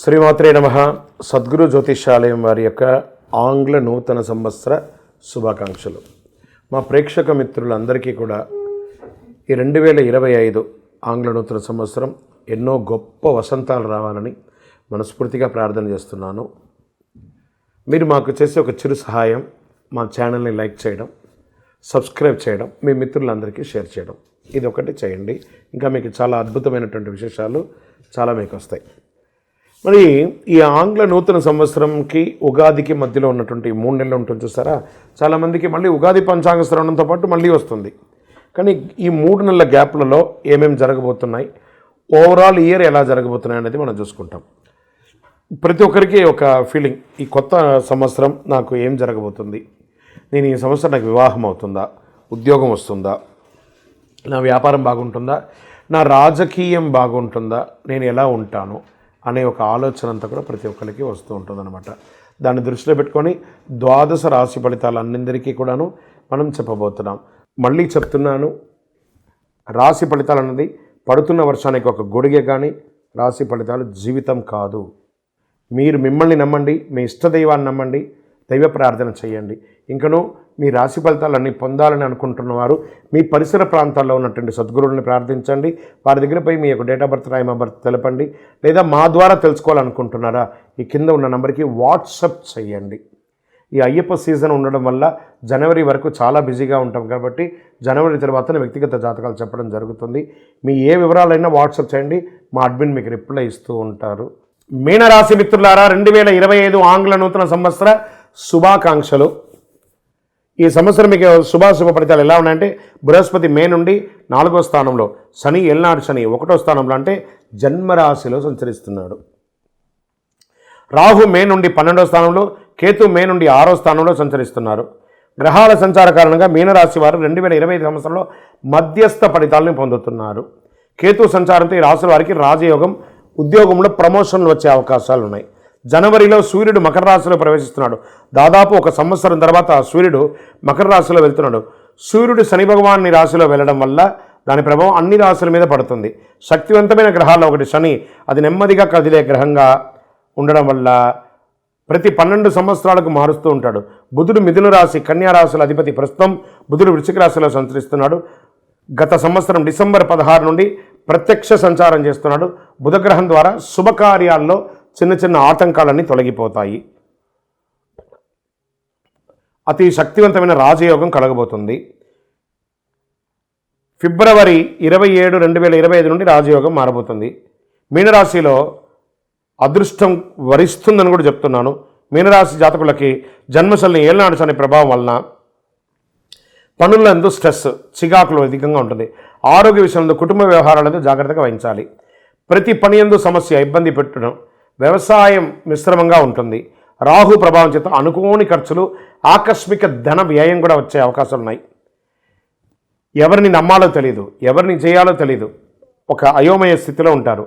శ్రీమాత్రే నమః. సద్గురు జ్యోతిషాలయం వారి యొక్క ఆంగ్ల నూతన సంవత్సర శుభాకాంక్షలు. మా ప్రేక్షక మిత్రులందరికీ కూడా ఈ 2025 ఆంగ్ల నూతన సంవత్సరం ఎన్నో గొప్ప వసంతాలు రావాలని మనస్ఫూర్తిగా ప్రార్థన చేస్తున్నాను. మీరు మాకు చేసే ఒక చిరు సహాయం, మా ఛానల్ని లైక్ చేయడం, సబ్స్క్రైబ్ చేయడం, మీ మిత్రులందరికీ షేర్ చేయడం, ఇది ఒకటి చేయండి. ఇంకా మీకు చాలా అద్భుతమైనటువంటి విశేషాలు చాలా మీకు వస్తాయి. మరి ఈ ఆంగ్ల నూతన సంవత్సరంకి ఉగాదికి మధ్యలో ఉన్నటువంటి 3 నెలలు ఉంటుంది చూసారా, చాలామందికి మళ్ళీ ఉగాది పంచాంగ శ్రవణంతో పాటు మళ్ళీ వస్తుంది. కానీ ఈ 3 నెలల గ్యాప్లలో ఏమేమి జరగబోతున్నాయి, ఓవరాల్ ఇయర్ ఎలా జరగబోతున్నాయి అనేది మనం చూసుకుంటాం. ప్రతి ఒక్కరికి ఒక ఫీలింగ్, ఈ కొత్త సంవత్సరం నాకు ఏం జరగబోతుంది, నేను ఈ సంవత్సరం నాకు వివాహం అవుతుందా, ఉద్యోగం వస్తుందా, నా వ్యాపారం బాగుంటుందా, నా రాజకీయం బాగుంటుందా, నేను ఎలా ఉంటాను అనే ఒక ఆలోచన అంతా కూడా ప్రతి ఒక్కరికి వస్తూ ఉంటుందన్నమాట. దాన్ని దృష్టిలో పెట్టుకొని 12 రాశి ఫలితాలు అన్నిందరికీ కూడాను మనం చెప్పబోతున్నాం. మళ్ళీ చెప్తున్నాను, రాశి ఫలితాలు అన్నది పడుతున్న వర్షానికి ఒక గొడుగే, కానీ రాశి ఫలితాలు జీవితం కాదు. మీరు మిమ్మల్ని నమ్మండి, మీ ఇష్టదైవాన్ని నమ్మండి, దైవ ప్రార్థన చేయండి. ఇంకనూ మీ రాశి ఫలితాలన్నీ పొందాలని అనుకుంటున్నవారు మీ పరిసర ప్రాంతాల్లో ఉన్నటువంటి సద్గురువుని ప్రార్థించండి. వారి దగ్గర పోయి మీ యొక్క date of birth, time of birth తెలపండి. లేదా మా ద్వారా తెలుసుకోవాలనుకుంటున్నారా, ఈ కింద ఉన్న నెంబర్కి వాట్సప్ చేయండి. ఈ అయ్యప్ప సీజన్ ఉండడం వల్ల జనవరి వరకు చాలా బిజీగా ఉంటాం కాబట్టి జనవరి తర్వాతనే వ్యక్తిగత జాతకాలు చెప్పడం జరుగుతుంది. మీ ఏ వివరాలైనా వాట్సప్ చేయండి, మా అడ్మిన్ మీకు రిప్లై ఇస్తూ ఉంటారు. మీనరాశి మిత్రులారా, 2025 ఆంగ్ల నూతన సంవత్సర శుభాకాంక్షలు. ఈ సంవత్సరం మీకు శుభాశుభ ఫలితాలు ఎలా ఉన్నాయంటే, బృహస్పతి మే నుండి 4వ స్థానంలో, శని ఏళ్ళనాడు శని 1వ స్థానంలో అంటే జన్మరాశిలో సంచరిస్తున్నాడు. రాహు మే నుండి 12వ స్థానంలో, కేతు మే నుండి 6వ స్థానంలో సంచరిస్తున్నారు. గ్రహాల సంచార కారణంగా మీనరాశి వారు 2025 సంవత్సరంలో మధ్యస్థ ఫలితాలను పొందుతున్నారు. కేతు సంచారంతో ఈ రాశి వారికి రాజయోగం, ఉద్యోగంలో ప్రమోషన్లు వచ్చే అవకాశాలు ఉన్నాయి. జనవరిలో సూర్యుడు మకర రాశిలో ప్రవేశిస్తున్నాడు. దాదాపు ఒక సంవత్సరం తర్వాత సూర్యుడు మకర రాశిలో వెళ్తున్నాడు. సూర్యుడు శని భగవాన్ని రాశిలో వెళ్ళడం వల్ల దాని ప్రభావం అన్ని రాశుల మీద పడుతుంది. శక్తివంతమైన గ్రహాల్లో ఒకటి శని, అది నెమ్మదిగా కదిలే గ్రహంగా ఉండడం వల్ల ప్రతి 12 సంవత్సరాలకు మారుస్తూ ఉంటాడు. బుధుడు మిథున రాశి, కన్యా రాశుల అధిపతి. ప్రస్తుతం బుధుడు వృశ్చిక రాశిలో సంచరిస్తున్నాడు. గత సంవత్సరం డిసెంబర్ 16 నుండి ప్రత్యక్ష సంచారం చేస్తున్నాడు. బుధగ్రహం ద్వారా శుభకార్యాల్లో చిన్న చిన్న ఆటంకాలన్నీ తొలగిపోతాయి. అతి శక్తివంతమైన రాజయోగం కలగబోతుంది. ఫిబ్రవరి 27, 2025 నుండి రాజయోగం మారబోతుంది. మీనరాశిలో అదృష్టం వరిస్తుందని కూడా చెప్తున్నాను. మీనరాశి జాతకులకి జన్మశని ఏళ్ళనాడు శని ప్రభావం వలన పనులందు స్ట్రెస్, చికాకులు అధికంగా ఉంటుంది. ఆరోగ్య విషయంలో, కుటుంబ వ్యవహారాలతో జాగ్రత్తగా వహించాలి. ప్రతి పని యందు సమస్య, ఇబ్బంది పెట్టడం. వ్యవసాయం మిశ్రమంగా ఉంటుంది. రాహు ప్రభావం చేత అనుకోని ఖర్చులు, ఆకస్మిక ధన వ్యయం కూడా వచ్చే అవకాశాలు ఉన్నాయి. ఎవరిని నమ్మాలో తెలియదు, ఎవరిని చేయాలో తెలియదు, ఒక అయోమయ స్థితిలో ఉంటారు.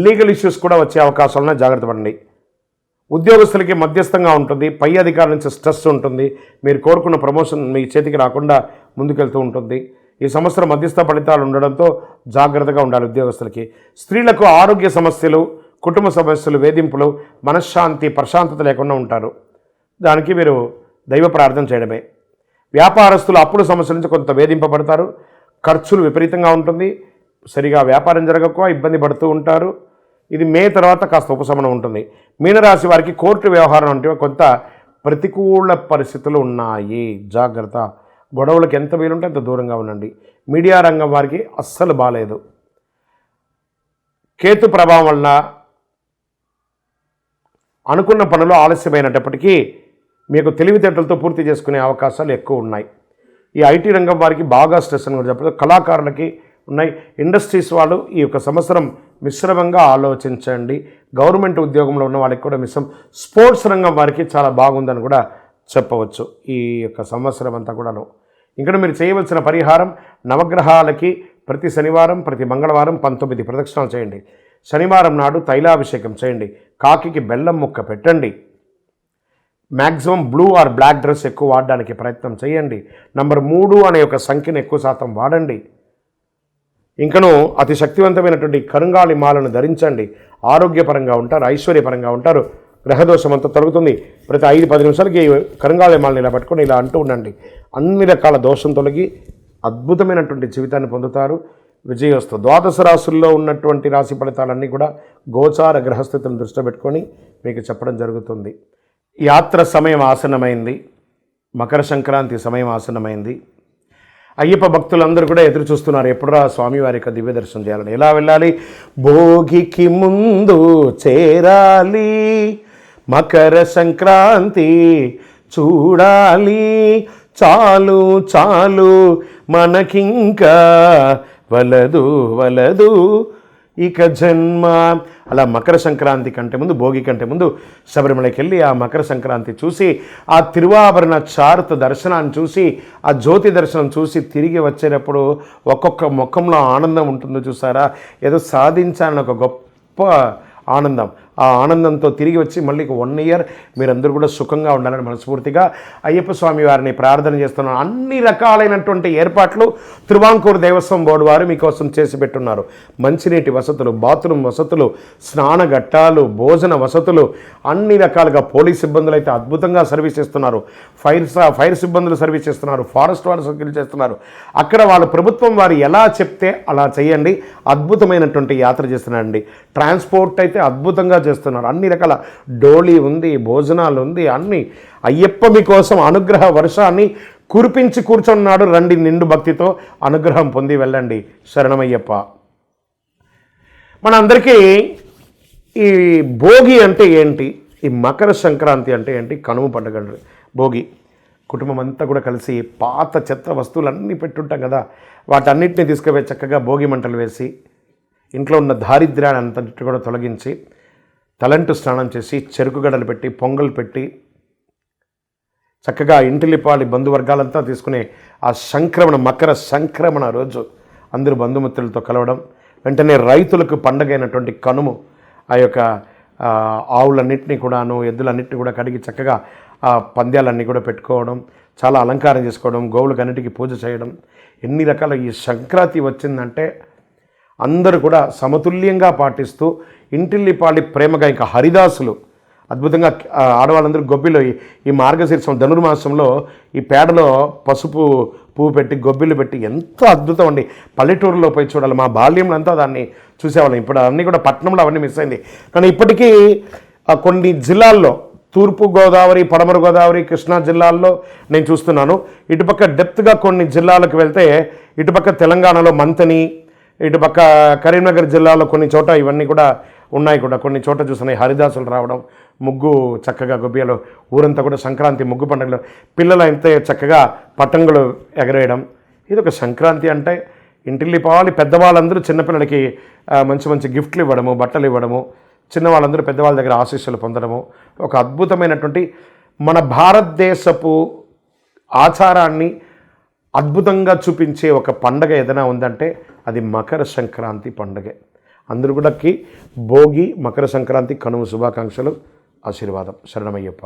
లీగల్ ఇష్యూస్ కూడా వచ్చే అవకాశాలను జాగ్రత్త పడండి. ఉద్యోగస్తులకి మధ్యస్థంగా ఉంటుంది. పై అధికారుల నుంచి స్ట్రెస్ ఉంటుంది. మీరు కోరుకున్న ప్రమోషన్ మీ చేతికి రాకుండా ముందుకెళ్తూ ఉంటుంది. ఈ సంవత్సరం మధ్యస్థ ఫలితాలు ఉండడంతో జాగ్రత్తగా ఉండాలి ఉద్యోగస్తులకి. స్త్రీలకు ఆరోగ్య సమస్యలు, కుటుంబ సమస్యలు, వేధింపులు, మనశ్శాంతి, ప్రశాంతత లేకుండా ఉంటారు. దానికి మీరు దైవ ప్రార్థన చేయడమే. వ్యాపారస్తులు అప్పుల సమస్యల నుంచి కొంత వేధింపబడతారు. ఖర్చులు విపరీతంగా ఉంటుంది. సరిగా వ్యాపారం జరగక ఇబ్బంది పడుతూ ఉంటారు. ఇది మే తర్వాత కాస్త ఉపశమనం ఉంటుంది. మీనరాశి వారికి కోర్టు వ్యవహారం అంటే కొంత ప్రతికూల పరిస్థితులు ఉన్నాయి, జాగ్రత్త. గొడవలకు ఎంత వీలుంటే అంత దూరంగా ఉండండి. మీడియా రంగం వారికి అస్సలు బాలేదు. కేతు ప్రభావం వలన అనుకున్న పనులు ఆలస్యమైనప్పటికీ మీకు తెలివితేటలతో పూర్తి చేసుకునే అవకాశాలు ఎక్కువ ఉన్నాయి. ఈ ఐటీ రంగం వారికి బాగా స్ట్రెస్ అని కూడా చెప్పదు. కళాకారులకి ఉన్నాయి. ఇండస్ట్రీస్ వాళ్ళు ఈ యొక్క సంవత్సరం మిశ్రమంగా ఆలోచించండి. గవర్నమెంట్ ఉద్యోగంలో ఉన్న వాళ్ళకి కూడా మిశ్రమం. స్పోర్ట్స్ రంగం వారికి చాలా బాగుందని కూడా చెప్పవచ్చు ఈ యొక్క సంవత్సరం అంతా కూడాను. ఇంకా మీరు చేయవలసిన పరిహారం, నవగ్రహాలకి ప్రతి శనివారం, ప్రతి మంగళవారం 19 ప్రదక్షిణాలు చేయండి. శనివారం నాడు తైలాభిషేకం చేయండి. కాకికి బెల్లం ముక్క పెట్టండి. Maximum blue or black dress ఎక్కువ వాడడానికి ప్రయత్నం చేయండి. నంబర్ 3 అనే ఒక సంఖ్యను ఎక్కువ శాతం వాడండి. ఇంకను అతి శక్తివంతమైనటువంటి కరుంగాళి మాలను ధరించండి. ఆరోగ్యపరంగా ఉంటారు, ఐశ్వర్యపరంగా ఉంటారు. గ్రహదోషం అంతా తొలగుతుంది. ప్రతి 5-10 నిమిషాలకి కరుంగాళి మాలను ఇలా పట్టుకొని ఇలా అంటూ ఉండండి. అన్ని రకాల దోషం తొలగి అద్భుతమైనటువంటి జీవితాన్ని పొందుతారు. విజయోస్తు. ద్వాదశ రాశుల్లో ఉన్నటువంటి రాశి ఫలితాలన్నీ కూడా గోచార గ్రహస్థితులను దృష్టిలో పెట్టుకొని మీకు చెప్పడం జరుగుతుంది. యాత్ర సమయం ఆసన్నమైంది. మకర సంక్రాంతి సమయం ఆసన్నమైంది. అయ్యప్ప భక్తులందరూ కూడా ఎదురు చూస్తున్నారు, ఎప్పుడురా స్వామివారి యొక్క దివ్య దర్శనం చేయాలని. ఎలా వెళ్ళాలి? భోగికి ముందు చేరాలి, మకర సంక్రాంతి చూడాలి, చాలు చాలు మనకింకా వలదు వలదు ఇక జన్మ. అలా మకర సంక్రాంతి కంటే ముందు, భోగి కంటే ముందు శబరిమలకి వెళ్ళి ఆ మకర సంక్రాంతి చూసి, ఆ తిరువాభరణ చారుత దర్శనాన్ని చూసి, ఆ జ్యోతి దర్శనం చూసి తిరిగి వచ్చేటప్పుడు ఒక్కొక్క ముఖంలో ఆనందం ఉంటుందో చూసారా? ఏదో సాధించాలని ఒక గొప్ప ఆనందం. ఆ ఆనందంతో తిరిగి వచ్చి మళ్ళీ 1 ఇయర్ మీరందరూ కూడా సుఖంగా ఉండాలని మనస్ఫూర్తిగా అయ్యప్ప స్వామి వారిని ప్రార్థన చేస్తున్నాను. అన్ని రకాలైనటువంటి ఏర్పాట్లు తిరువాంకూరు దేవస్వం బోర్డు వారు మీకోసం చేసి పెట్టున్నారు. మంచినీటి వసతులు, బాత్రూమ్ వసతులు, స్నాన ఘట్టాలు, భోజన వసతులు, అన్ని రకాలుగా. పోలీస్ సిబ్బందులు అయితే అద్భుతంగా సర్వీస్ చేస్తున్నారు. ఫైర్ సిబ్బందులు సర్వీస్ చేస్తున్నారు. ఫారెస్ట్ వారు సర్వీస్ చేస్తున్నారు. అక్కడ వాళ్ళు ప్రభుత్వం వారు ఎలా చెప్తే అలా చేయండి. అద్భుతమైనటువంటి యాత్ర చేస్తున్నారండి. ట్రాన్స్పోర్ట్ అయితే అద్భుతంగా చేస్తున్నారు. అన్ని రకాల డోళీ ఉంది, భోజనాలు ఉంది, అన్ని. అయ్యప్ప మీకోసం అనుగ్రహ వర్షాన్ని కురిపించి కూర్చున్నాడు. రండి, నిండు భక్తితో అనుగ్రహం పొంది వెళ్ళండి. శరణమయ్యప్ప. మనందరికీ ఈ భోగి అంటే ఏంటి, ఈ మకర సంక్రాంతి అంటే ఏంటి, కనుమ పండుగ భోగి. కుటుంబం అంతా కూడా కలిసి పాత చెత్త వస్తువులన్నీ పెట్టుంటాం కదా, వాటన్నిటిని తీసుకుపోయి చక్కగా భోగి మంటలు వేసి ఇంట్లో ఉన్న దారిద్ర్యాన్ని అంతటి కూడా తొలగించి తలంటు స్నానం చేసి చెరుకు గడలు పెట్టి పొంగల్ పెట్టి చక్కగా ఇంటిలిపాలి బంధువర్గాలంతా తీసుకునే ఆ సంక్రమణ, మకర సంక్రమణ రోజు అందరూ బంధుమిత్రులతో కలవడం. వెంటనే రైతులకు పండగైనటువంటి కనుము ఆ యొక్క ఆవులన్నింటినీ కూడాను, ఎద్దులన్నింటినీ కూడా కడిగి చక్కగా ఆ పంద్యాలన్నీ కూడా పెట్టుకోవడం, చాలా అలంకారం చేసుకోవడం, గోవులకు అన్నిటికీ పూజ చేయడం. ఎన్ని రకాల ఈ సంక్రాంతి వచ్చిందంటే అందరూ కూడా సమతుల్యంగా పాటిస్తూ ఇంటిల్లిపాలి ప్రేమగా. ఇంకా హరిదాసులు అద్భుతంగా ఆడవాళ్ళందరూ గొబ్బిలో ఈ మార్గశీర్షం ధనుర్మాసంలో ఈ పేడలో పసుపు పువ్వు పెట్టి గొబ్బిలు పెట్టి ఎంత అద్భుతం అండి. పల్లెటూరులో పోయి చూడాలి. మా బాల్యంలో అంతా దాన్ని చూసేవాళ్ళం. ఇప్పుడు అన్నీ కూడా పట్టణంలో అవన్నీ మిస్ అయింది. కానీ ఇప్పటికీ కొన్ని జిల్లాల్లో, తూర్పు గోదావరి, పడమర గోదావరి, కృష్ణా జిల్లాల్లో నేను చూస్తున్నాను. ఇటుపక్క డెప్త్గా కొన్ని జిల్లాలకు వెళ్తే, ఇటుపక్క తెలంగాణలో మంతని, ఇటుపక్క కరీంనగర్ జిల్లాలో కొన్ని చోట ఇవన్నీ కూడా ఉన్నాయి. కూడా కొన్ని చోట చూస్తున్నాయి హరిదాసులు రావడం, ముగ్గు చక్కగా గొబ్బియలో ఊరంతా కూడా సంక్రాంతి ముగ్గు పండుగలో పిల్లలు అయితే చక్కగా పతంగులు ఎగరేయడం. ఇది ఒక సంక్రాంతి అంటే. ఇంటిల్లిపాలి పెద్దవాళ్ళందరూ చిన్నపిల్లలకి మంచి మంచి గిఫ్ట్లు ఇవ్వడము, బట్టలు ఇవ్వడము, చిన్నవాళ్ళందరూ పెద్దవాళ్ళ దగ్గర ఆశీస్సులు పొందడము. ఒక అద్భుతమైనటువంటి మన భారతదేశపు ఆచారాన్ని అద్భుతంగా చూపించే ఒక పండగ ఏదైనా ఉందంటే అది మకర సంక్రాంతి పండుగ. అందరూ కూడా భోగి, మకర సంక్రాంతి, కనుమ శుభాకాంక్షలు, ఆశీర్వాదం. శరణమయ్యప్ప.